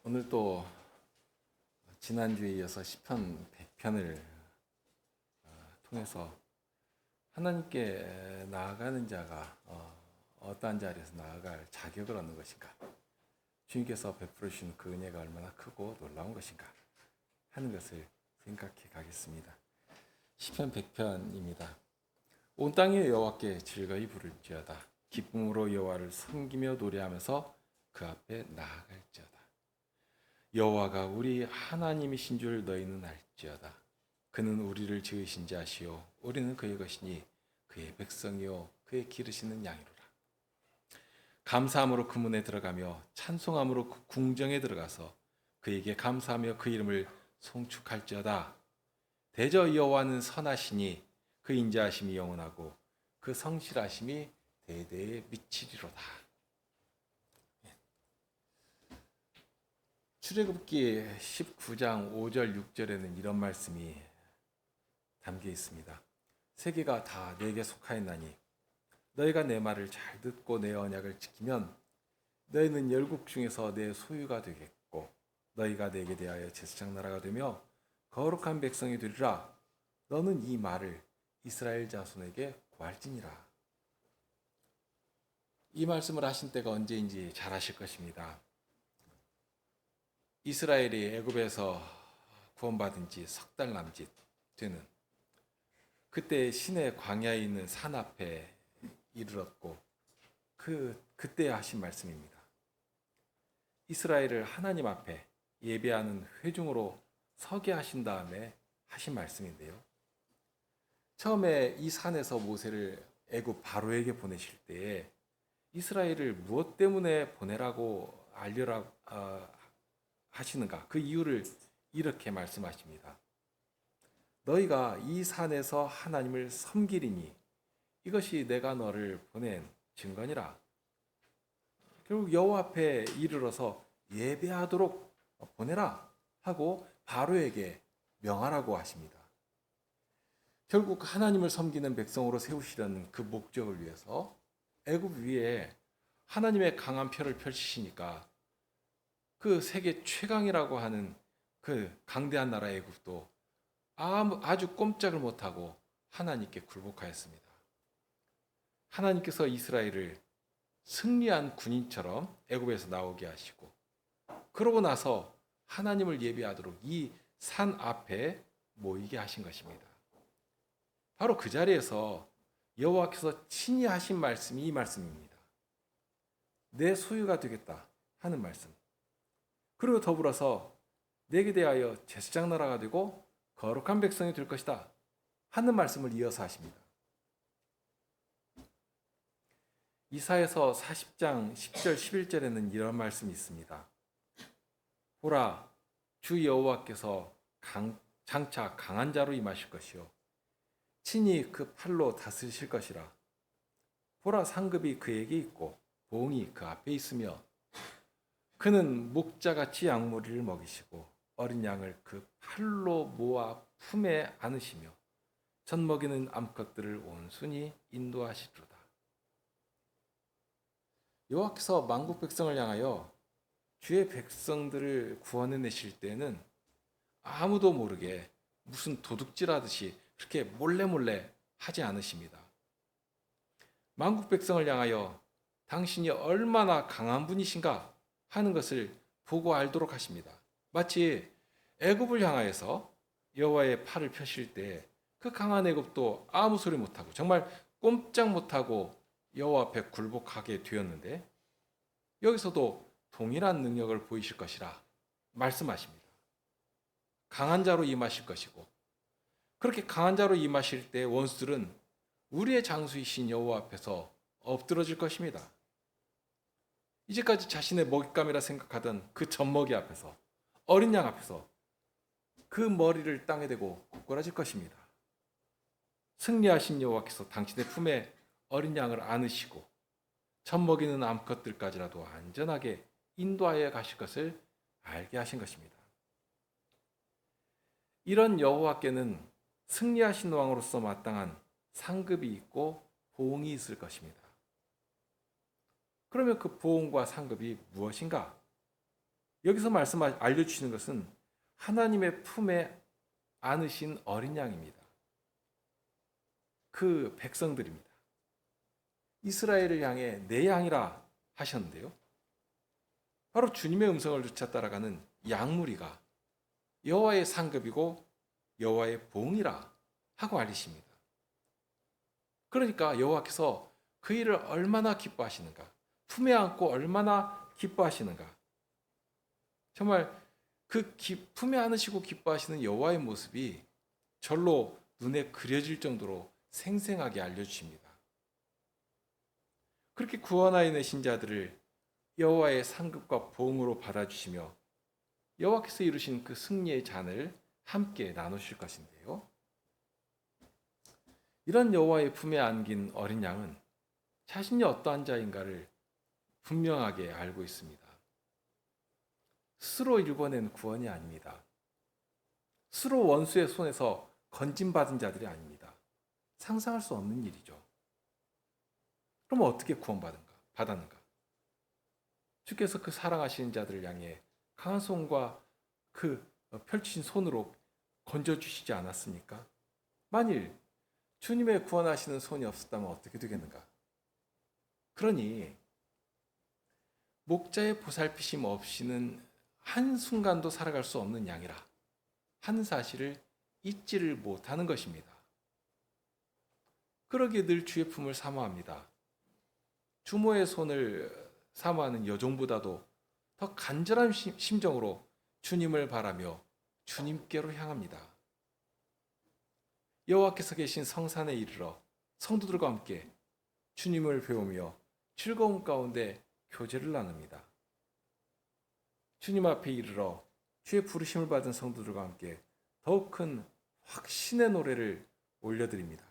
오늘 또 지난주에 이어서 시편 100편을 통해서 하나님께 나아가는 자가 어떠한 자리에서 나아갈 자격을 얻는 것인가, 주님께서 베풀어 주신 그 은혜가 얼마나 크고 놀라운 것인가 하는 것을 생각해 가겠습니다. 시편 100편입니다. 온 땅이 여호와께 즐거이 부를지어다. 기쁨으로 여호와를 섬기며 노래하면서 그 앞에 나아갈지어다. 여호와가 우리 하나님이신 줄 너희는 알지어다. 그는 우리를 지으신 자시요 우리는 그의 것이니 그의 백성이요 그의 기르시는 양이로라. 감사함으로 그 문에 들어가며 찬송함으로 그 궁정에 들어가서 그에게 감사하며 그 이름을 송축할지어다. 대저 여호와는 선하시니 그 인자하심이 영원하고 그 성실하심이 대대에 미치리로다. 출애굽기 19장 5절 6절에는 이런 말씀이 담겨 있습니다. 세계가 다 내게 속하였나니 너희가 내 말을 잘 듣고 내 언약을 지키면 너희는 열국 중에서 내 소유가 되겠고 너희가 내게 대하여 제사장 나라가 되며 거룩한 백성이 되리라. 너는 이 말을 이스라엘 자손에게 고할지니라. 이 말씀을 하신 때가 언제인지 잘 아실 것입니다. 이스라엘이 애굽에서 구원받은 지 석 달 남짓 되는 그때 시내 광야에 있는 산 앞에 이르렀고 그때 하신 말씀입니다. 이스라엘을 하나님 앞에 예배하는 회중으로 서게 하신 다음에 하신 말씀인데요. 처음에 이 산에서 모세를 애굽 바로에게 보내실 때에 이스라엘을 무엇 때문에 보내라고 알려라 하시는가? 그 이유를 이렇게 말씀하십니다. 너희가 이 산에서 하나님을 섬기리니 이것이 내가 너를 보낸 증거니라. 결국 여호와 앞에 이르러서 예배하도록 보내라 하고 바로에게 명하라고 하십니다. 결국 하나님을 섬기는 백성으로 세우시려는 그 목적을 위해서 애굽 위에 하나님의 강한 표를 펼치시니까 그 세계 최강이라고 하는 그 강대한 나라 애굽도 아주 꼼짝을 못하고 하나님께 굴복하였습니다. 하나님께서 이스라엘을 승리한 군인처럼 애굽에서 나오게 하시고 그러고 나서 하나님을 예배하도록 이 산 앞에 모이게 하신 것입니다. 바로 그 자리에서 여호와께서 친히 하신 말씀이 이 말씀입니다. 내 소유가 되겠다 하는 말씀. 그리고 더불어서 내게 대하여 제사장 나라가 되고 거룩한 백성이 될 것이다 하는 말씀을 이어서 하십니다. 이사야서 40장 10절 11절에는 이런 말씀이 있습니다. 보라, 주 여호와께서 장차 강한 자로 임하실 것이요 친히 그 팔로 다스리실 것이라. 보라, 상급이 그에게 있고 보응이 그 앞에 있으며 그는 목자같이 양무리를 먹이시고 어린 양을 그 팔로 모아 품에 안으시며 젖 먹이는 암컷들을 온순히 인도하시리로다. 여호와께서 만국 백성을 향하여 주의 백성들을 구원해내실 때는 아무도 모르게 무슨 도둑질하듯이 그렇게 몰래 하지 않으십니다. 만국 백성을 향하여 당신이 얼마나 강한 분이신가 하는 것을 보고 알도록 하십니다. 마치 애굽을 향하여서 여호와의 팔을 펴실 때 그 강한 애굽도 아무 소리 못하고 정말 꼼짝 못하고 여호와 앞에 굴복하게 되었는데 여기서도 동일한 능력을 보이실 것이라 말씀하십니다. 강한 자로 임하실 것이고 그렇게 강한 자로 임하실 때 원수들은 우리의 장수이신 여호와 앞에서 엎드러질 것입니다. 이제까지 자신의 먹잇감이라 생각하던 그 젖먹이 앞에서 어린 양 앞에서 그 머리를 땅에 대고 굽고라질 것입니다. 승리하신 여호와께서 당신의 품에 어린 양을 안으시고 젖먹이는 암컷들까지라도 안전하게 인도하여 가실 것을 알게 하신 것입니다. 이런 여호와께는 승리하신 왕으로서 마땅한 상급이 있고 보응이 있을 것입니다. 그러면 그 보응과 상급이 무엇인가? 여기서 알려주시는 것은 하나님의 품에 안으신 어린 양입니다. 그 백성들입니다. 이스라엘을 향해 내 양이라 하셨는데요. 바로 주님의 음성을 쫓아 따라가는 양무리가 여호와의 상급이고 여호와의 보응이라 하고 알리십니다. 그러니까 여호와께서 그 일을 얼마나 기뻐하시는가, 품에 안고 얼마나 기뻐하시는가. 정말 그 품에 안으시고 기뻐하시는 여호와의 모습이 절로 눈에 그려질 정도로 생생하게 알려주십니다. 그렇게 구원하여 내신 자들을 여호와의 상급과 보응으로 받아주시며 여호와께서 이루신 그 승리의 잔을 함께 나누실 것인데요. 이런 여호와의 품에 안긴 어린 양은 자신이 어떠한 자인가를 분명하게 알고 있습니다. 스스로 일궈낸 구원이 아닙니다. 스스로 원수의 손에서 건짐받은 자들이 아닙니다. 상상할 수 없는 일이죠. 그럼 어떻게 받았는가? 주께서 그 사랑하시는 자들을 향해 강한 손과 그 펼치신 손으로 건져주시지 않았습니까? 만일 주님의 구원하시는 손이 없었다면 어떻게 되겠는가? 그러니 목자의 보살피심 없이는 한순간도 살아갈 수 없는 양이라 하는 사실을 잊지를 못하는 것입니다. 그러기에 늘 주의 품을 사모합니다. 주모의 손을 사모하는 여종보다도 더 간절한 심정으로 주님을 바라며 주님께로 향합니다. 여호와께서 계신 성산에 이르러 성도들과 함께 주님을 배우며 즐거움 가운데 교제를 나눕니다. 주님 앞에 이르러 주의 부르심을 받은 성도들과 함께 더욱 큰 확신의 노래를 올려드립니다.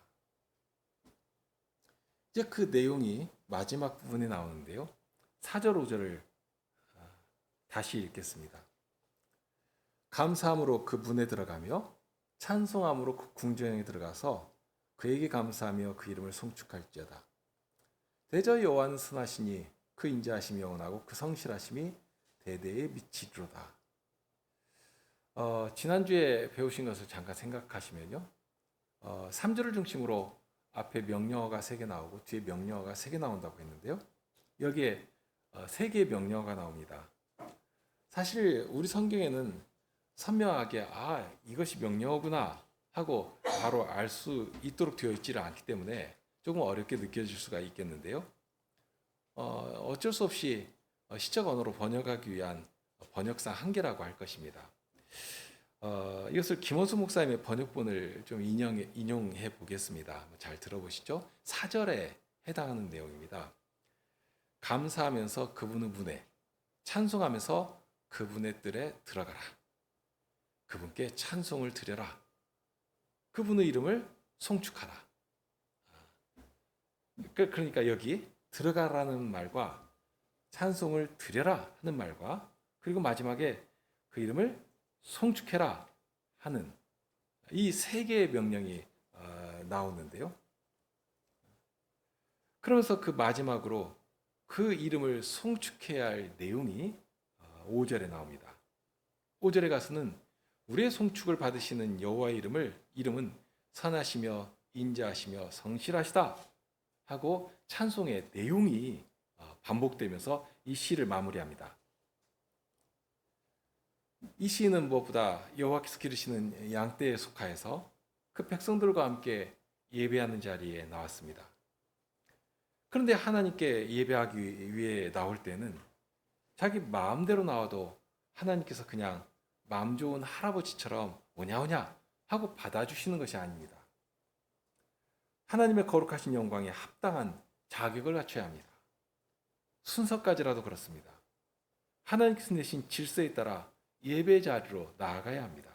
이제 그 내용이 마지막 부분에 나오는데요. 4절 5절을 다시 읽겠습니다. 감사함으로 그 문에 들어가며 찬송함으로 그 궁전에 들어가서 그에게 감사하며 그 이름을 송축할지어다. 대저 여호와는 선하시니 그 인자하심이 영원하고 그 성실하심이 대대에 미치리로다. 지난주에 배우신 것을 잠깐 생각하시면요. 3절을 중심으로 앞에 명령어가 3개 나오고 뒤에 명령어가 3개 나온다고 했는데요. 여기에 3개의 명령어가 나옵니다. 사실 우리 성경에는 선명하게 이것이 명령어구나 하고 바로 알 수 있도록 되어 있지를 않기 때문에 조금 어렵게 느껴질 수가 있겠는데요. 어쩔 수 없이 시적 언어로 번역하기 위한 번역상 한계라고 할 것입니다. 이것을 김원수 목사님의 번역본을 좀 인용해 보겠습니다. 잘 들어보시죠. 4절에 해당하는 내용입니다. 감사하면서 그분의 문에, 찬송하면서 그분의 뜰에 들어가라. 그분께 찬송을 드려라. 그분의 이름을 송축하라. 그러니까 여기 들어가라는 말과 찬송을 드려라 하는 말과 그리고 마지막에 그 이름을 송축해라 하는 이 3개의 명령이 나오는데요. 그러면서 그 마지막으로 그 이름을 송축해야 할 내용이 5절에 나옵니다. 5절에 가서는 우리의 송축을 받으시는 여호와의 이름은 선하시며 인자하시며 성실하시다 하고 찬송의 내용이 반복되면서 이 시를 마무리합니다. 이 시는 무엇보다 여호와께서 기르시는 양떼에 속하여서 그 백성들과 함께 예배하는 자리에 나왔습니다. 그런데 하나님께 예배하기 위해 나올 때는 자기 마음대로 나와도 하나님께서 그냥 마음 좋은 할아버지처럼 오냐오냐 하고 받아주시는 것이 아닙니다. 하나님의 거룩하신 영광에 합당한 자격을 갖춰야 합니다. 순서까지라도 그렇습니다. 하나님께서 내신 질서에 따라 예배 자리로 나아가야 합니다.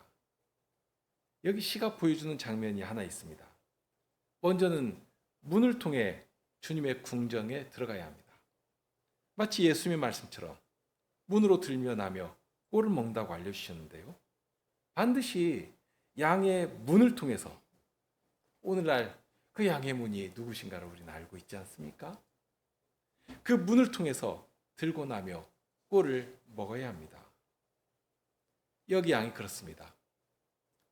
여기 시가 보여주는 장면이 하나 있습니다. 먼저는 문을 통해 주님의 궁정에 들어가야 합니다. 마치 예수님의 말씀처럼 문으로 들며 나며 꼴을 먹는다고 알려주셨는데요. 반드시 양의 문을 통해서 오늘날 그 양의 문이 누구신가를 우리는 알고 있지 않습니까? 그 문을 통해서 들고 나며 꼴을 먹어야 합니다. 여기 양이 그렇습니다.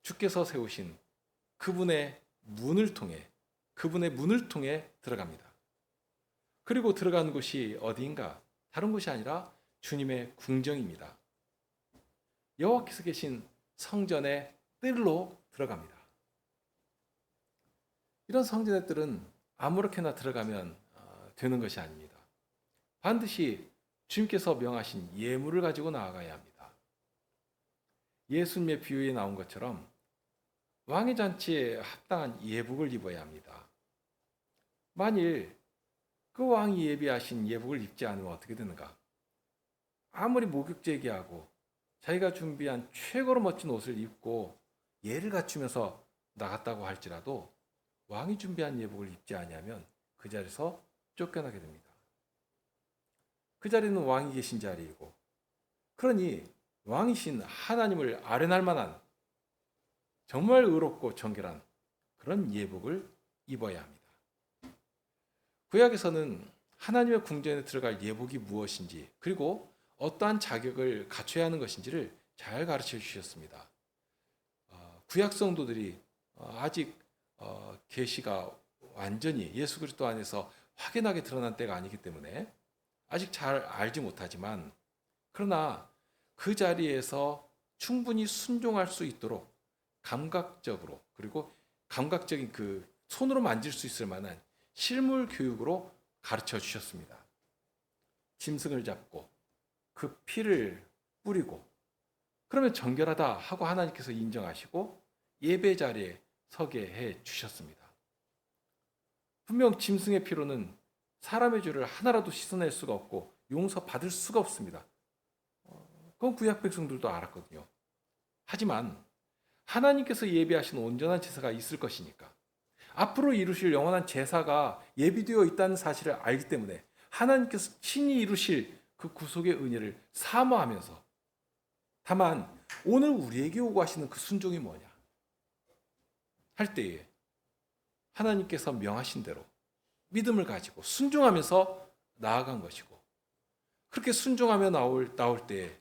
주께서 세우신 그분의 문을 통해 들어갑니다. 그리고 들어가는 곳이 어디인가? 다른 곳이 아니라 주님의 궁정입니다. 여호와께서 계신 성전의 뜰로 들어갑니다. 이런 성전의 뜰은 아무렇게나 들어가면 되는 것이 아닙니다. 반드시 주님께서 명하신 예물을 가지고 나아가야 합니다. 예수님의 비유에 나온 것처럼 왕의 잔치에 합당한 예복을 입어야 합니다. 만일 그 왕이 예비하신 예복을 입지 않으면 어떻게 되는가? 아무리 목욕제기하고 자기가 준비한 최고로 멋진 옷을 입고 예를 갖추면서 나갔다고 할지라도 왕이 준비한 예복을 입지 아니하면 그 자리에서 쫓겨나게 됩니다. 그 자리는 왕이 계신 자리이고, 그러니 왕이신 하나님을 아련할 만한 정말 의롭고 정결한 그런 예복을 입어야 합니다. 구약에서는 하나님의 궁전에 들어갈 예복이 무엇인지, 그리고 어떠한 자격을 갖춰야 하는 것인지를 잘 가르쳐 주셨습니다. 구약 성도들이 아직 계시가 완전히 예수 그리스도 안에서 확연하게 드러난 때가 아니기 때문에 아직 잘 알지 못하지만, 그러나 그 자리에서 충분히 순종할 수 있도록 감각적으로, 그리고 감각적인 그 손으로 만질 수 있을 만한 실물 교육으로 가르쳐 주셨습니다. 짐승을 잡고 그 피를 뿌리고, 그러면 정결하다 하고 하나님께서 인정하시고 예배 자리에 서게 해 주셨습니다. 분명 짐승의 피로는 사람의 죄를 하나라도 씻어낼 수가 없고 용서받을 수가 없습니다. 그건 구약 백성들도 알았거든요. 하지만 하나님께서 예비하신 온전한 제사가 있을 것이니까, 앞으로 이루실 영원한 제사가 예비되어 있다는 사실을 알기 때문에 하나님께서 친히 이루실 그 구속의 은혜를 사모하면서, 다만 오늘 우리에게 오고 하시는 그 순종이 뭐냐 할 때에 하나님께서 명하신 대로 믿음을 가지고 순종하면서 나아간 것이고, 그렇게 순종하며 나올 때에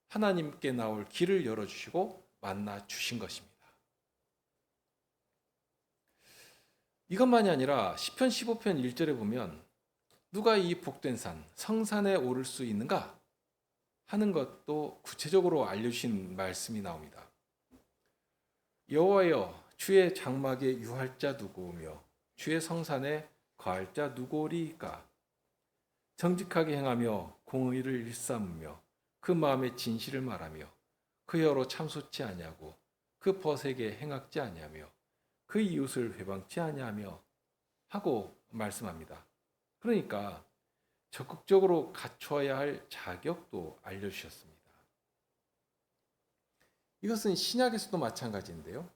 하나님께 나올 길을 열어주시고 만나 주신 것입니다. 이것만이 아니라 시편 15편 1절에 보면 누가 이 복된 산 성산에 오를 수 있는가 하는 것도 구체적으로 알려주신 말씀이 나옵니다. 여호와여, 주의 장막에 유할 자 누구며 주의 성산에 거할 자 누구오리이까? 정직하게 행하며 공의를 일삼으며 그 마음의 진실을 말하며 그 혀로 참소치 아니하고 그 벗에게 행악지 아니하며 그 이웃을 회방치 아니하며 하고 말씀합니다. 그러니까 적극적으로 갖춰야 할 자격도 알려주셨습니다. 이것은 신약에서도 마찬가지인데요.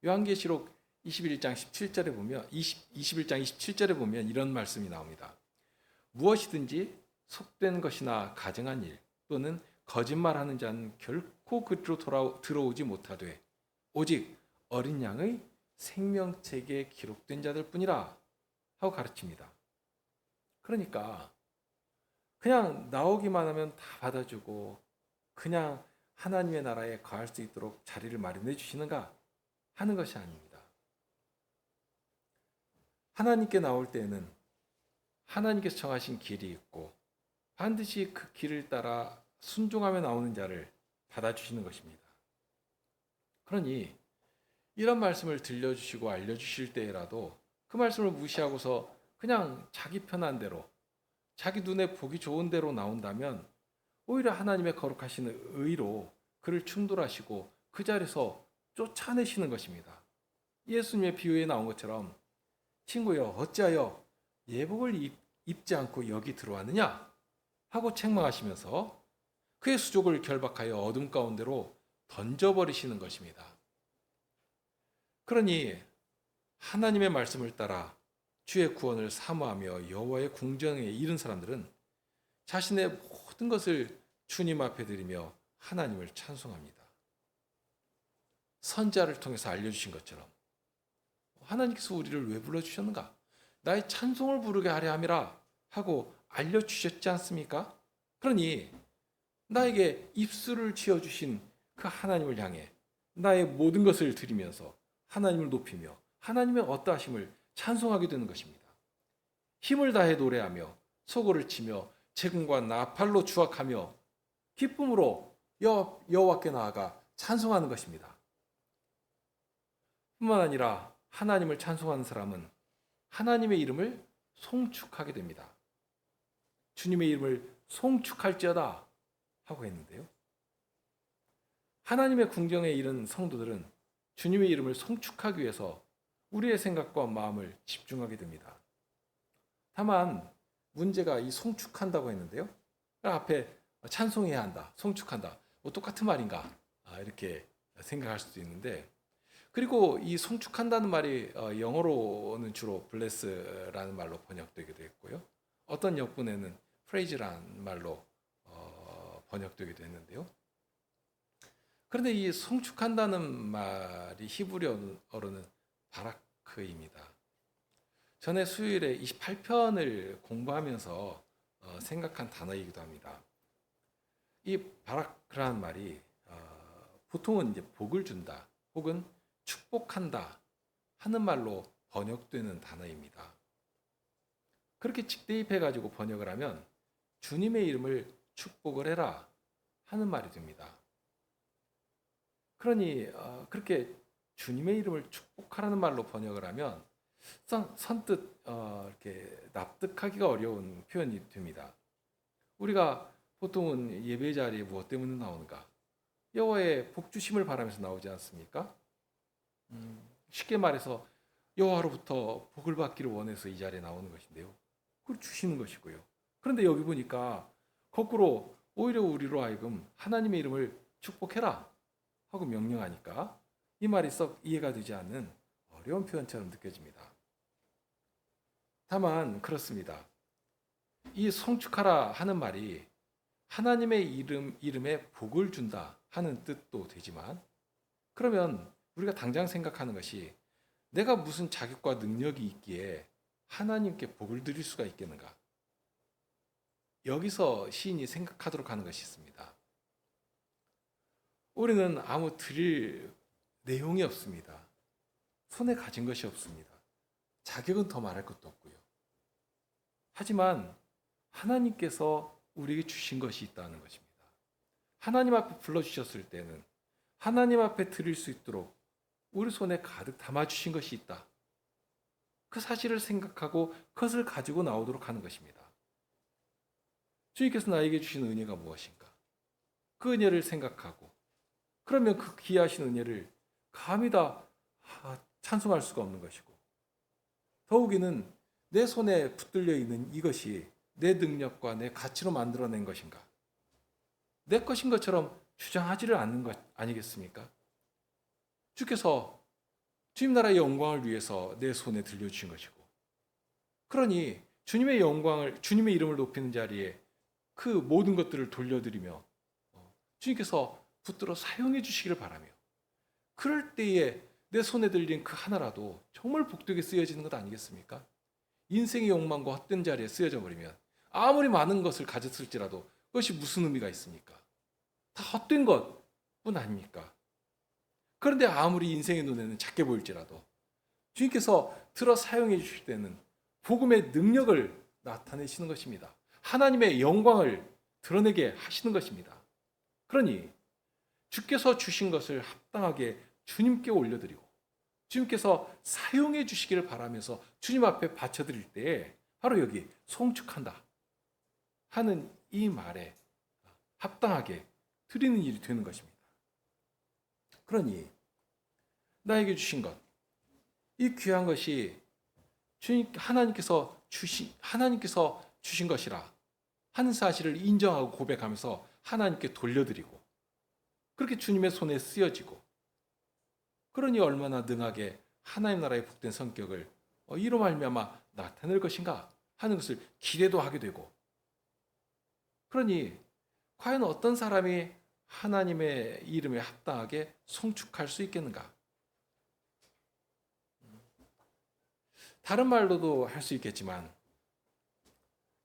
요한계시록 21장 17절에 보면 21장 27절에 보면 이런 말씀이 나옵니다. 무엇이든지 속된 것이나 가증한 일 또는 거짓말하는 자는 결코 그리로 들어오지 못하되 오직 어린 양의 생명책에 기록된 자들 뿐이라 하고 가르칩니다. 그러니까 그냥 나오기만 하면 다 받아주고 그냥 하나님의 나라에 거할 수 있도록 자리를 마련해 주시는가 하는 것이 아닙니다. 하나님께 나올 때에는 하나님께서 정하신 길이 있고 반드시 그 길을 따라 순종하며 나오는 자를 받아주시는 것입니다. 그러니 이런 말씀을 들려주시고 알려주실 때라도 그 말씀을 무시하고서 그냥 자기 편한 대로, 자기 눈에 보기 좋은 대로 나온다면 오히려 하나님의 거룩하신 의로 그를 충돌하시고 그 자리에서 쫓아내시는 것입니다. 예수님의 비유에 나온 것처럼 친구여 어찌하여 예복을 입지 않고 여기 들어왔느냐 하고 책망하시면서 그의 수족을 결박하여 어둠 가운데로 던져버리시는 것입니다. 그러니 하나님의 말씀을 따라 주의 구원을 사모하며 여호와의 궁정에 이른 사람들은 자신의 모든 것을 주님 앞에 드리며 하나님을 찬송합니다. 선지자를 통해서 알려주신 것처럼 하나님께서 우리를 왜 불러주셨는가? 나의 찬송을 부르게 하려 함이라 하고 알려주셨지 않습니까? 그러니 나에게 입술을 지어주신 그 하나님을 향해 나의 모든 것을 드리면서 하나님을 높이며 하나님의 어떠하심을 찬송하게 되는 것입니다. 힘을 다해 노래하며 소고를 치며 재금과 나팔로 주악하며 기쁨으로 여호와께 나아가 찬송하는 것입니다. 뿐만 아니라 하나님을 찬송하는 사람은 하나님의 이름을 송축하게 됩니다. 주님의 이름을 송축할지어다 하고 했는데요. 하나님의 궁정에 이른 성도들은 주님의 이름을 송축하기 위해서 우리의 생각과 마음을 집중하게 됩니다. 다만 문제가 이 송축한다고 했는데요. 앞에 찬송해야 한다, 송축한다, 뭐 똑같은 말인가 이렇게 생각할 수도 있는데, 그리고 이 송축한다는 말이 영어로는 주로 bless라는 말로 번역되기도 했고요. 어떤 역분에는 praise라는 말로 번역되기도 했는데요. 그런데 이 송축한다는 말이 히브리어로는 바라크입니다. 전에 수요일에 28편을 공부하면서 생각한 단어이기도 합니다. 이 바라크라는 말이 보통은 이제 복을 준다 혹은 축복한다 하는 말로 번역되는 단어입니다. 그렇게 직대입해가지고 번역을 하면 주님의 이름을 축복을 해라 하는 말이 됩니다. 그러니 그렇게 주님의 이름을 축복하라는 말로 번역을 하면 선뜻 이렇게 납득하기가 어려운 표현이 됩니다. 우리가 보통은 예배 자리에 무엇 때문에 나오는가? 여호와의 복 주심을 바라면서 나오지 않습니까? 쉽게 말해서 여호와로부터 복을 받기를 원해서 이 자리에 나오는 것인데요. 그걸 주시는 것이고요. 그런데 여기 보니까 거꾸로 오히려 우리로 하여금 하나님의 이름을 축복해라 하고 명령하니까 이 말이 썩 이해가 되지 않는 어려운 표현처럼 느껴집니다. 다만 그렇습니다. 이 송축하라 하는 말이 하나님의 이름에 복을 준다 하는 뜻도 되지만, 그러면 우리가 당장 생각하는 것이 내가 무슨 자격과 능력이 있기에 하나님께 복을 드릴 수가 있겠는가? 여기서 시인이 생각하도록 하는 것이 있습니다. 우리는 아무 드릴 내용이 없습니다. 손에 가진 것이 없습니다. 자격은 더 말할 것도 없고요. 하지만 하나님께서 우리에게 주신 것이 있다는 것입니다. 하나님 앞에 불러주셨을 때는 하나님 앞에 드릴 수 있도록 우리 손에 가득 담아주신 것이 있다. 그 사실을 생각하고 그것을 가지고 나오도록 하는 것입니다. 주님께서 나에게 주신 은혜가 무엇인가? 그 은혜를 생각하고, 그러면 그 귀하신 은혜를 감히 다 찬송할 수가 없는 것이고, 더욱이는 내 손에 붙들려 있는 이것이 내 능력과 내 가치로 만들어낸 것인가? 내 것인 것처럼 주장하지를 않는 것 아니겠습니까? 주께서 주님 나라의 영광을 위해서 내 손에 들려주신 것이고, 그러니 주님의 영광을, 주님의 이름을 높이는 자리에 그 모든 것들을 돌려드리며 주님께서 붙들어 사용해 주시기를 바라며, 그럴 때에 내 손에 들린 그 하나라도 정말 복되게 쓰여지는 것 아니겠습니까? 인생의 욕망과 헛된 자리에 쓰여져 버리면 아무리 많은 것을 가졌을지라도 그것이 무슨 의미가 있습니까? 다 헛된 것뿐 아닙니까? 그런데 아무리 인생의 눈에는 작게 보일지라도 주님께서 들어 사용해 주실 때는 복음의 능력을 나타내시는 것입니다. 하나님의 영광을 드러내게 하시는 것입니다. 그러니 주께서 주신 것을 합당하게 주님께 올려드리고 주님께서 사용해 주시기를 바라면서 주님 앞에 바쳐드릴 때에 바로 여기 송축한다 하는 이 말에 합당하게 드리는 일이 되는 것입니다. 그러니 나에게 주신 것, 이 귀한 것이 하나님께서 주신 것이라 하는 사실을 인정하고 고백하면서 하나님께 돌려드리고, 그렇게 주님의 손에 쓰여지고, 그러니 얼마나 능하게 하나님 나라의 복된 성격을 이로 말미암아 나타낼 것인가 하는 것을 기대도 하게 되고, 그러니 과연 어떤 사람이 하나님의 이름에 합당하게 송축할 수 있겠는가? 다른 말로도 할 수 있겠지만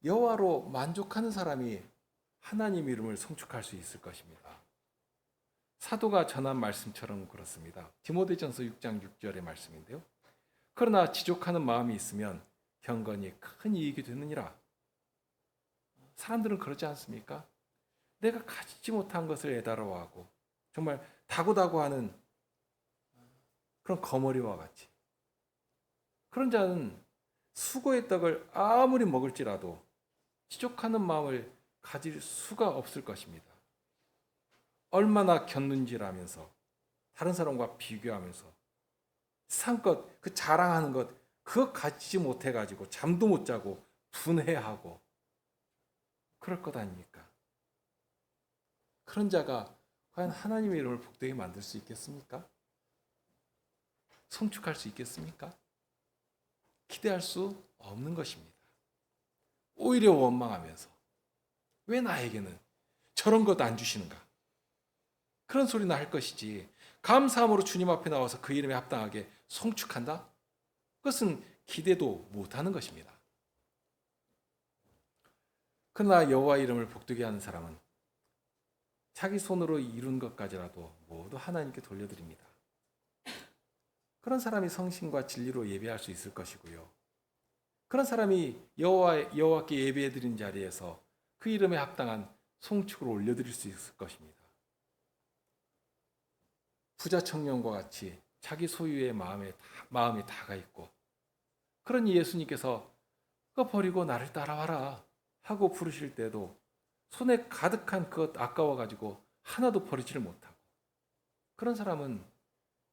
여호와로 만족하는 사람이 하나님 이름을 송축할 수 있을 것입니다. 사도가 전한 말씀처럼 그렇습니다. 디모데전서 6장 6절의 말씀인데요. 그러나 지족하는 마음이 있으면 경건이 큰 이익이 되느니라. 사람들은 그러지 않습니까? 내가 가지지 못한 것을 애달아하고 정말 다고다고하는 그런 거머리와 같이, 그런 자는 수고의 떡을 아무리 먹을지라도 지족하는 마음을 가질 수가 없을 것입니다. 얼마나 겪는지라면서 다른 사람과 비교하면서 상껏 그 자랑하는 것 그거 가지지 못해가지고 잠도 못 자고 분해하고 그럴 것 아닙니까? 그런 자가 과연 하나님의 이름을 복되게 만들 수 있겠습니까? 성축할 수 있겠습니까? 기대할 수 없는 것입니다. 오히려 원망하면서 왜 나에게는 저런 것 안 주시는가? 그런 소리나 할 것이지, 감사함으로 주님 앞에 나와서 그 이름에 합당하게 송축한다? 그것은 기대도 못하는 것입니다. 그러나 여호와 이름을 복되게 하는 사람은 자기 손으로 이룬 것까지라도 모두 하나님께 돌려드립니다. 그런 사람이 성신과 진리로 예배할 수 있을 것이고요. 그런 사람이 여호와께 예배해드린 자리에서 그 이름에 합당한 송축을 올려드릴 수 있을 것입니다. 부자 청년과 같이 자기 소유의 마음이 다가 있고, 그러니 예수님께서 그거 버리고 나를 따라와라 하고 부르실 때도 손에 가득한 그것 아까워가지고 하나도 버리지를 못하고, 그런 사람은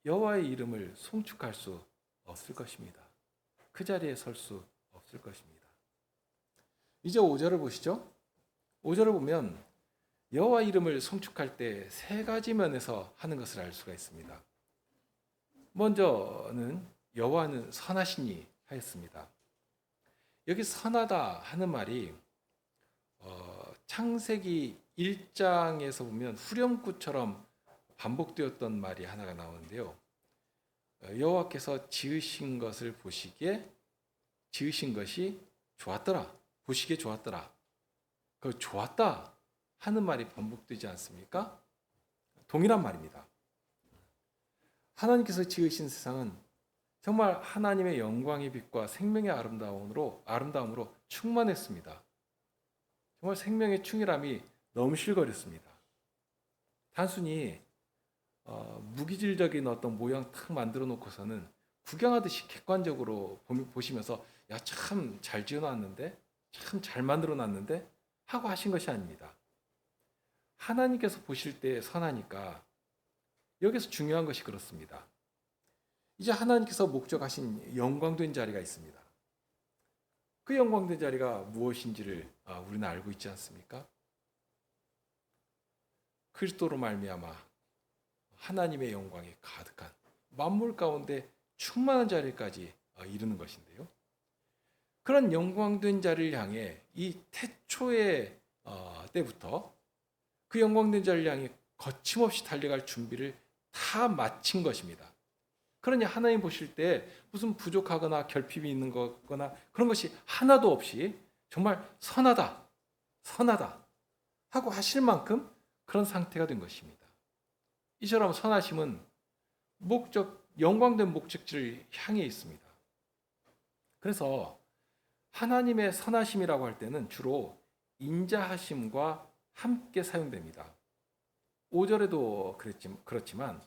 여호와의 이름을 송축할 수 없을 것입니다. 그 자리에 설 수 없을 것입니다. 이제 5절을 보시죠. 5절을 보면 여호와 이름을 송축할 때 세 가지 면에서 하는 것을 알 수가 있습니다. 먼저는 여호와는 선하시니 하였습니다. 여기 선하다 하는 말이 창세기 1장에서 보면 후렴구처럼 반복되었던 말이 하나가 나오는데요. 여호와께서 지으신 것을 보시기에 지으신 것이 좋았더라. 보시기에 좋았더라. 그 좋았다 하는 말이 반복되지 않습니까? 동일한 말입니다. 하나님께서 지으신 세상은 정말 하나님의 영광의 빛과 생명의 아름다움으로 충만했습니다. 정말 생명의 충일함이 넘실거렸습니다. 단순히 무기질적인 어떤 모양 탁 만들어 놓고서는 구경하듯이 객관적으로 보시면서 야, 참 잘 지어놨는데, 참 잘 만들어 놨는데 하고 하신 것이 아닙니다. 하나님께서 보실 때 선하니까 여기서 중요한 것이 그렇습니다. 이제 하나님께서 목적하신 영광된 자리가 있습니다. 그 영광된 자리가 무엇인지를 우리는 알고 있지 않습니까? 그리스도로 말미암아 하나님의 영광이 가득한 만물 가운데 충만한 자리까지 이르는 것인데요. 그런 영광된 자리를 향해 이 태초의 때부터 그 영광된 자리를 향해 거침없이 달려갈 준비를 다 마친 것입니다. 그러니 하나님 보실 때 무슨 부족하거나 결핍이 있는 거거나 그런 것이 하나도 없이 정말 선하다 하고 하실 만큼 그런 상태가 된 것입니다. 이처럼 선하심은 영광된 목적지를 향해 있습니다. 그래서 하나님의 선하심이라고 할 때는 주로 인자하심과 함께 사용됩니다. 5절에도 그렇지만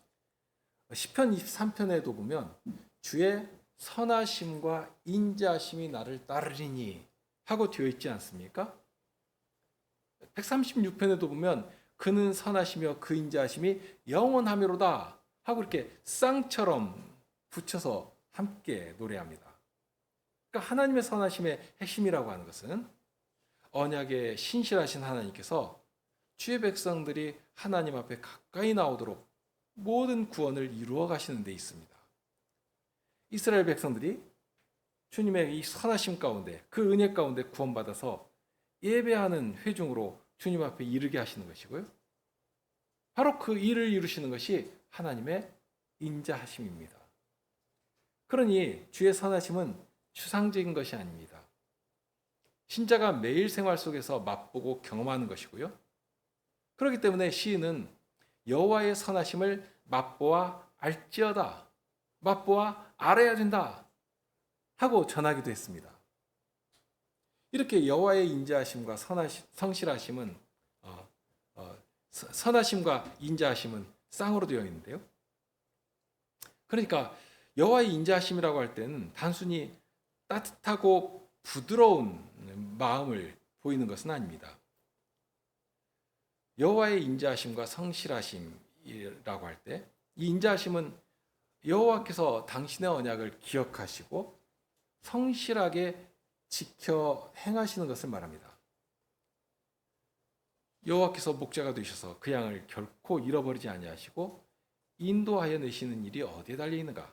시편 23편에도 보면 주의 선하심과 인자하심이 나를 따르리니 하고 되어 있지 않습니까? 136편에도 보면 그는 선하시며 그 인자하심이 영원하미로다 하고 이렇게 쌍처럼 붙여서 함께 노래합니다. 그러니까 하나님의 선하심의 핵심이라고 하는 것은 언약의 신실하신 하나님께서 주의 백성들이 하나님 앞에 가까이 나오도록 모든 구원을 이루어 가시는 데 있습니다. 이스라엘 백성들이 주님의 이 선하심 가운데, 그 은혜 가운데 구원받아서 예배하는 회중으로 주님 앞에 이르게 하시는 것이고요. 바로 그 일을 이루시는 것이 하나님의 인자하심입니다. 그러니 주의 선하심은 추상적인 것이 아닙니다. 신자가 매일 생활 속에서 맛보고 경험하는 것이고요. 그렇기 때문에 시인은 여호와의 선하심을 맛보아 알지어다. 맛보아 알아야 된다. 하고 전하기도 했습니다. 이렇게 여호와의 인자하심과 성실하심은 선하심과 인자하심은 쌍으로 되어 있는데요. 그러니까 여호와의 인자하심이라고 할 때는 단순히 따뜻하고 부드러운 마음을 보이는 것은 아닙니다. 여호와의 인자하심과 성실하심이라고 할 때 이 인자하심은 여호와께서 당신의 언약을 기억하시고 성실하게 지켜 행하시는 것을 말합니다. 여호와께서 목자가 되셔서 그 양을 결코 잃어버리지 아니하시고 인도하여 내시는 일이 어디에 달려 있는가?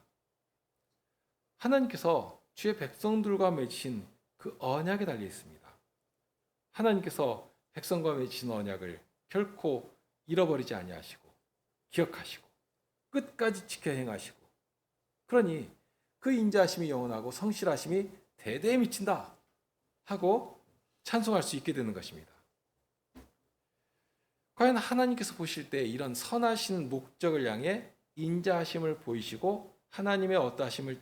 하나님께서 주의 백성들과 맺으신 그 언약에 달려 있습니다. 하나님께서 백성과 맺으신 언약을 결코 잃어버리지 아니하시고 기억하시고 끝까지 지켜 행하시고, 그러니 그 인자하심이 영원하고 성실하심이 대대에 미친다 하고 찬송할 수 있게 되는 것입니다. 과연 하나님께서 보실 때 이런 선하신 목적을 향해 인자하심을 보이시고 하나님의 어떠하심을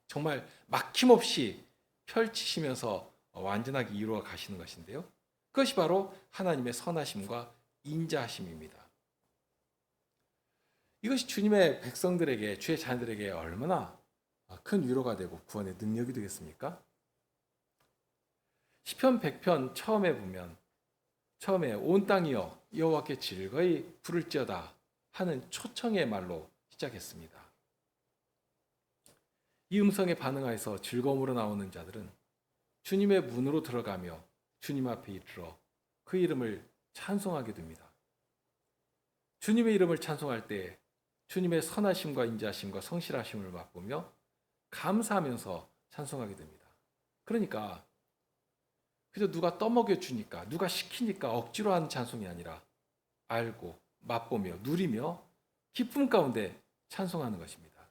정말 막힘없이 펼치시면서 완전하게 이루어 가시는 것인데요. 그것이 바로 하나님의 선하심과 인자하심입니다. 이것이 주님의 백성들에게, 주의 자녀들에게 얼마나 큰 위로가 되고 구원의 능력이 되겠습니까? 시편 100편 처음에 보면 온 땅이여 여호와께 즐거이 부를지어다 하는 초청의 말로 시작했습니다. 이 음성에 반응하여서 즐거움으로 나오는 자들은 주님의 문으로 들어가며 주님 앞에 이르러 그 이름을 찬송하게 됩니다. 주님의 이름을 찬송할 때 주님의 선하심과 인자하심과 성실하심을 맛보며 감사하면서 찬송하게 됩니다. 그러니까 그저 누가 떠먹여 주니까, 누가 시키니까 억지로 하는 찬송이 아니라 알고 맛보며 누리며 기쁨 가운데 찬송하는 것입니다.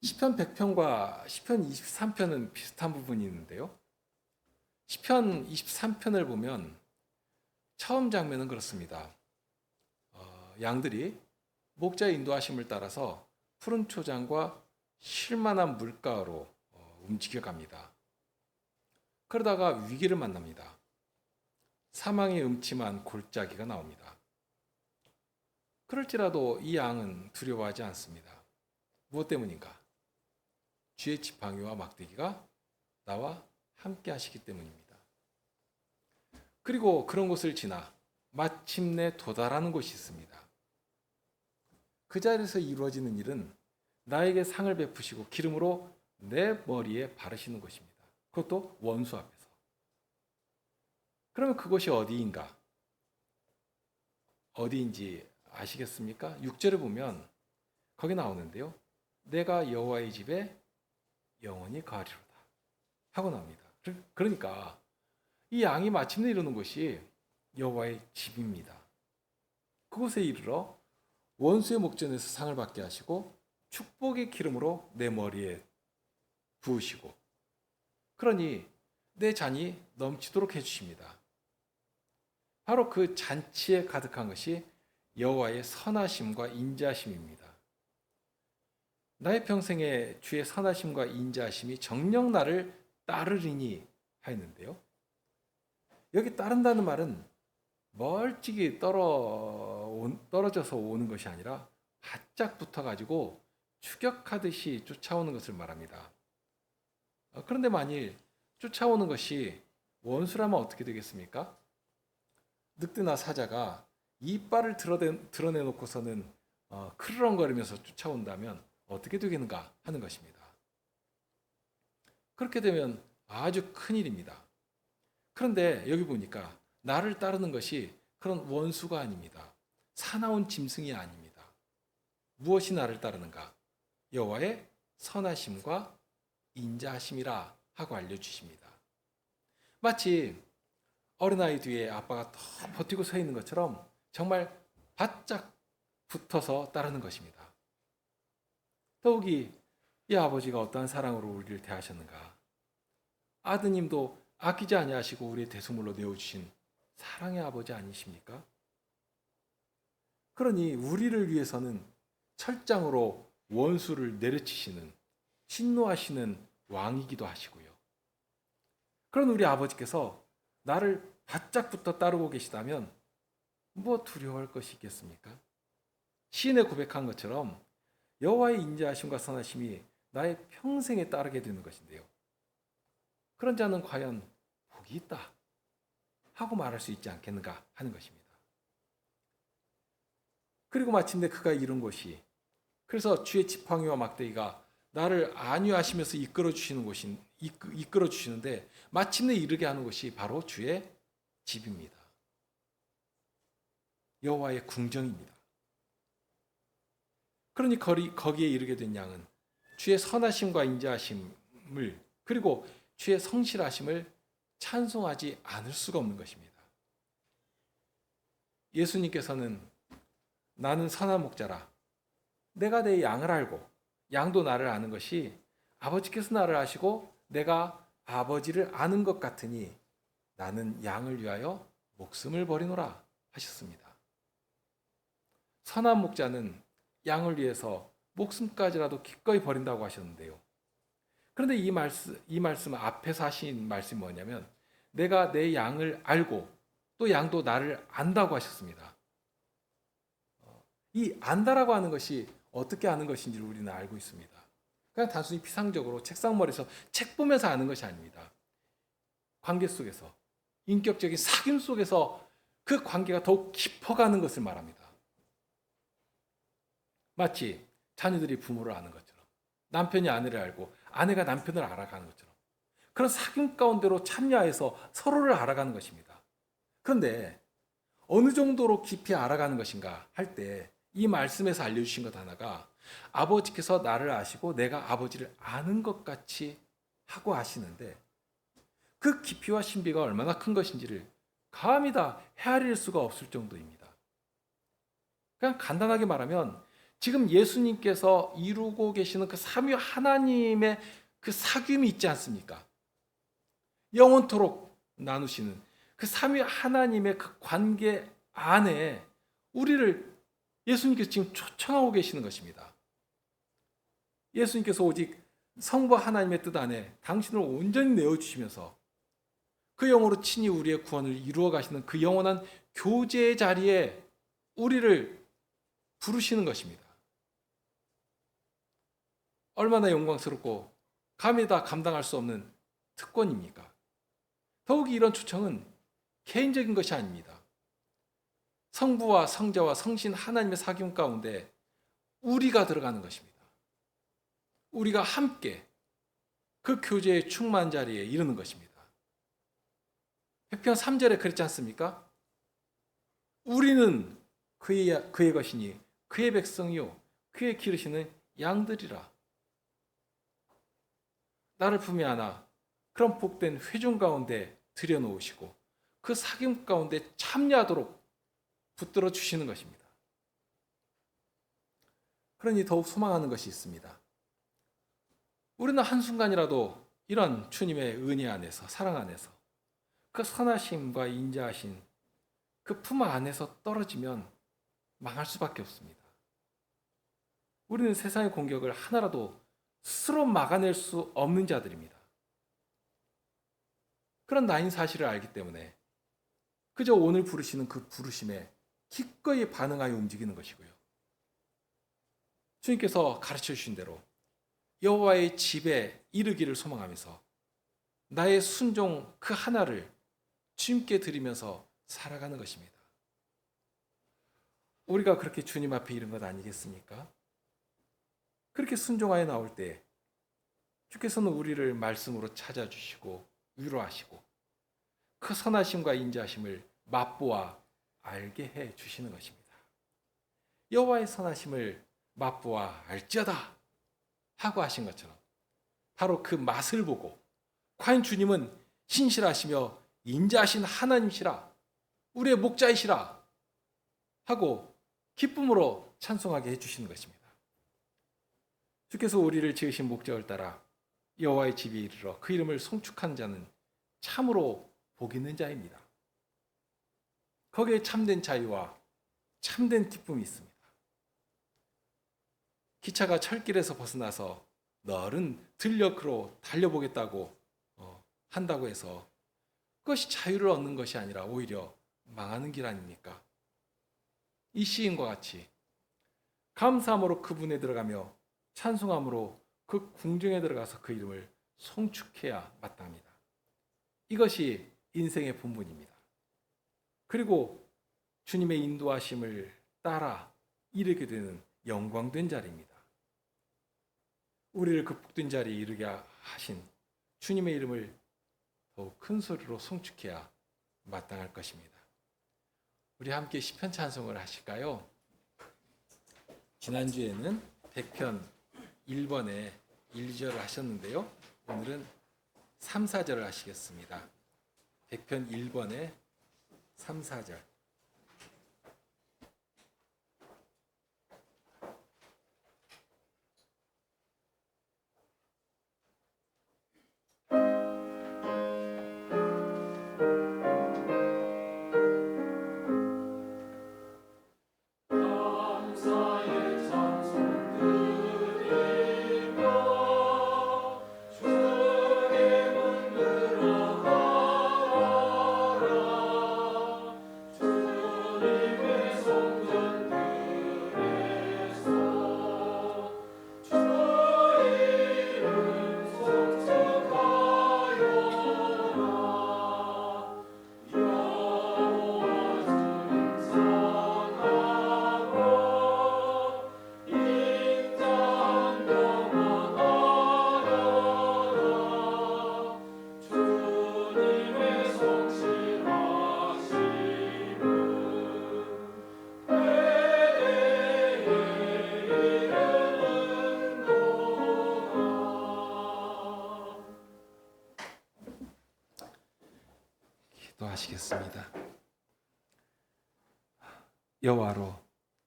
시편 100편과 시편 23편은 비슷한 부분이 있는데요. 시편 23편을 보면 처음 장면은 그렇습니다. 양들이 목자의 인도하심을 따라서 푸른 초장과 쉴만한 물가로 움직여갑니다. 그러다가 위기를 만납니다. 사망의 음침한 골짜기가 나옵니다. 그럴지라도 이 양은 두려워하지 않습니다. 무엇 때문인가? 주의 지팡이와 막대기가 나와 함께 하시기 때문입니다. 그리고 그런 곳을 지나 마침내 도달하는 곳이 있습니다. 그 자리에서 이루어지는 일은 나에게 상을 베푸시고 기름으로 내 머리에 바르시는 것입니다. 그것도 원수 앞에서. 그러면 그곳이 어디인가? 어디인지 아시겠습니까? 6절을 보면 거기 나오는데요. 내가 여호와의 집에 영원히 거하리로다 하고 나옵니다. 그러니까 이 양이 마침내 이루는 곳이 여호와의 집입니다. 그곳에 이르러 원수의 목전에서 상을 받게 하시고 축복의 기름으로 내 머리에 부으시고, 그러니 내 잔이 넘치도록 해주십니다. 바로 그 잔치에 가득한 것이 여호와의 선하심과 인자하심입니다. 나의 평생에 주의 선하심과 인자하심이 정녕 나를 따르리니 하였는데요. 여기 따른다는 말은 멀찍이 떨어져서 오는 것이 아니라 바짝 붙어가지고 추격하듯이 쫓아오는 것을 말합니다. 그런데 만일 쫓아오는 것이 원수라면 어떻게 되겠습니까? 늑대나 사자가 이빨을 드러내놓고서는 크르렁거리면서 쫓아온다면 어떻게 되겠는가 하는 것입니다. 그렇게 되면 아주 큰일입니다. 그런데 여기 보니까 나를 따르는 것이 그런 원수가 아닙니다. 사나운 짐승이 아닙니다. 무엇이 나를 따르는가? 여호와의 선하심과 인자하심이라 하고 알려주십니다. 마치 어린아이 뒤에 아빠가 더 버티고 서 있는 것처럼 정말 바짝 붙어서 따르는 것입니다. 더욱이 이 아버지가 어떠한 사랑으로 우리를 대하셨는가? 아드님도 아끼지 아니하시고 우리의 대속물로 내어주신 사랑의 아버지 아니십니까? 그러니 우리를 위해서는 철장으로 원수를 내려치시는 신노하시는 왕이기도 하시고요. 그런 우리 아버지께서 나를 바짝부터 따르고 계시다면 뭐 두려워할 것이 있겠습니까? 시인에 고백한 것처럼 여호와의 인자하심과 선하심이 나의 평생에 따르게 되는 것인데요. 그런 자는 과연 복이 있다 하고 말할 수 있지 않겠는가 하는 것입니다. 그리고 마침내 그가 이룬 것이, 그래서 주의 지팡이와 막대기가 나를 안위하시면서 이끌어 주시는데 마침내 이르게 하는 것이 바로 주의 집입니다. 여호와의 궁정입니다. 그러니 거기에 이르게 된 양은 주의 선하심과 인자하심을, 그리고 주의 성실하심을 찬송하지 않을 수가 없는 것입니다. 예수님께서는 나는 선한 목자라, 내가 내 양을 알고 양도 나를 아는 것이 아버지께서 나를 아시고 내가 아버지를 아는 것 같으니 나는 양을 위하여 목숨을 버리노라 하셨습니다. 선한 목자는 양을 위해서 목숨까지라도 기꺼이 버린다고 하셨는데요. 그런데 이 말씀 앞에서 하신 말씀이 뭐냐면 내가 내 양을 알고 또 양도 나를 안다고 하셨습니다. 이 안다라고 하는 것이 어떻게 아는 것인지를 우리는 알고 있습니다. 그냥 단순히 피상적으로 책상머리에서 책 보면서 아는 것이 아닙니다. 관계 속에서, 인격적인 사귐 속에서 그 관계가 더욱 깊어가는 것을 말합니다. 마치 자녀들이 부모를 아는 것처럼, 남편이 아내를 알고 아내가 남편을 알아가는 것처럼 그런 사귐 가운데로 참여해서 서로를 알아가는 것입니다. 그런데 어느 정도로 깊이 알아가는 것인가 할 때 이 말씀에서 알려주신 것 하나가 아버지께서 나를 아시고 내가 아버지를 아는 것 같이 하고 하시는데 그 깊이와 신비가 얼마나 큰 것인지를 감히 다 헤아릴 수가 없을 정도입니다. 그냥 간단하게 말하면 지금 예수님께서 이루고 계시는 그 삼위 하나님의 그 사귐이 있지 않습니까? 영원토록 나누시는 그 삼위 하나님의 그 관계 안에 우리를 예수님께서 지금 초청하고 계시는 것입니다. 예수님께서 오직 성부 하나님의 뜻 안에 당신을 온전히 내어주시면서 그 영으로 친히 우리의 구원을 이루어 가시는 그 영원한 교제의 자리에 우리를 부르시는 것입니다. 얼마나 영광스럽고 감히 다 감당할 수 없는 특권입니까? 더욱이 이런 초청은 개인적인 것이 아닙니다. 성부와 성자와 성신 하나님의 사귐 가운데 우리가 들어가는 것입니다. 우리가 함께 그 교제의 충만 자리에 이르는 것입니다. 시편 3절에 그랬지 않습니까? 우리는 그의 것이니 그의 백성이요 그의 기르시는 양들이라. 나를 품에 안아 그런 복된 회중 가운데 들여놓으시고 그 사귐 가운데 참여하도록 붙들어 주시는 것입니다. 그러니 더욱 소망하는 것이 있습니다. 우리는 한순간이라도 이런 주님의 은혜 안에서, 사랑 안에서 그 선하심과 인자하신 그 품 안에서 떨어지면 망할 수밖에 없습니다. 우리는 세상의 공격을 하나라도 스스로 막아낼 수 없는 자들입니다. 그런 나인 사실을 알기 때문에 그저 오늘 부르시는 그 부르심에 기꺼이 반응하여 움직이는 것이고요. 주님께서 가르쳐 주신 대로 여호와의 집에 이르기를 소망하면서 나의 순종 그 하나를 주님께 드리면서 살아가는 것입니다. 우리가 그렇게 주님 앞에 이른 것 아니겠습니까? 그렇게 순종하여 나올 때 주께서는 우리를 말씀으로 찾아주시고 위로하시고 그 선하심과 인자하심을 맛보아 알게 해 주시는 것입니다. 여호와의 선하심을 맛보아 알지어다 하고 하신 것처럼 바로 그 맛을 보고 과연 주님은 신실하시며 인자하신 하나님이시라, 우리의 목자이시라 하고 기쁨으로 찬송하게 해주시는 것입니다. 주께서 우리를 지으신 목적을 따라 여호와의 집에 이르러 그 이름을 송축한 자는 참으로 복 있는 자입니다. 거기에 참된 자유와 참된 기쁨이 있습니다. 기차가 철길에서 벗어나서 너른 들녘으로 달려보겠다고 한다고 해서 그것이 자유를 얻는 것이 아니라 오히려 망하는 길 아닙니까? 이 시인과 같이 감사함으로 그분에 들어가며 찬송함으로 그 궁정에 들어가서 그 이름을 송축해야 마땅합니다. 이것이 인생의 본분입니다. 그리고 주님의 인도하심을 따라 이르게 되는 영광된 자리입니다. 우리를 그 복된 자리에 이르게 하신 주님의 이름을 더욱 큰 소리로 송축해야 마땅할 것입니다. 우리 함께 시편 찬송을 하실까요? 지난주에는 100편 1번에 1절을 하셨는데요. 오늘은 3, 4절을 하시겠습니다. 100편 1번에 3, 4절. 기도하시겠습니다. 여호와로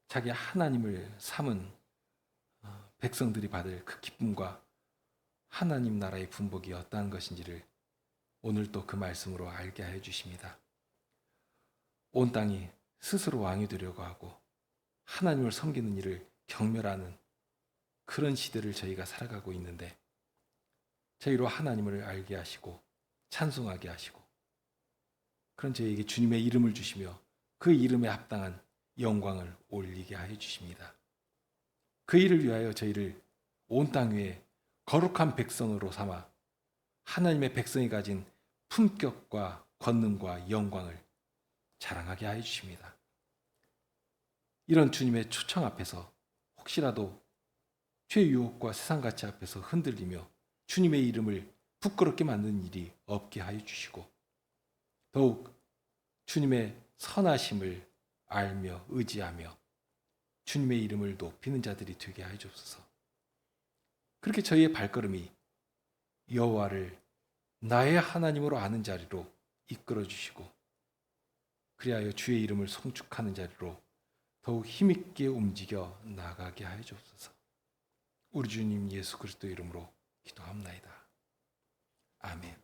자기 하나님을 삼은 백성들이 받을 그 기쁨과 하나님 나라의 분복이 어떠한 것인지를 오늘 또 그 말씀으로 알게 해 주십니다. 온 땅이 스스로 왕이 되려고 하고 하나님을 섬기는 일을 경멸하는 그런 시대를 저희가 살아가고 있는데 저희로 하나님을 알게 하시고 찬송하게 하시고 그런 저희에게 주님의 이름을 주시며 그 이름에 합당한 영광을 올리게 하여 주십니다. 그 일을 위하여 저희를 온 땅 위에 거룩한 백성으로 삼아 하나님의 백성이 가진 품격과 권능과 영광을 자랑하게 하여 주십니다. 이런 주님의 초청 앞에서 혹시라도 죄의 유혹과 세상 가치 앞에서 흔들리며 주님의 이름을 부끄럽게 만드는 일이 없게 하여 주시고 더욱 주님의 선하심을 알며 의지하며 주님의 이름을 높이는 자들이 되게 하여 주옵소서. 그렇게 저희의 발걸음이 여호와를 나의 하나님으로 아는 자리로 이끌어 주시고 그리하여 주의 이름을 송축하는 자리로 더욱 힘있게 움직여 나가게 하여 주옵소서. 우리 주님 예수 그리스도 이름으로 기도합나이다. 아멘.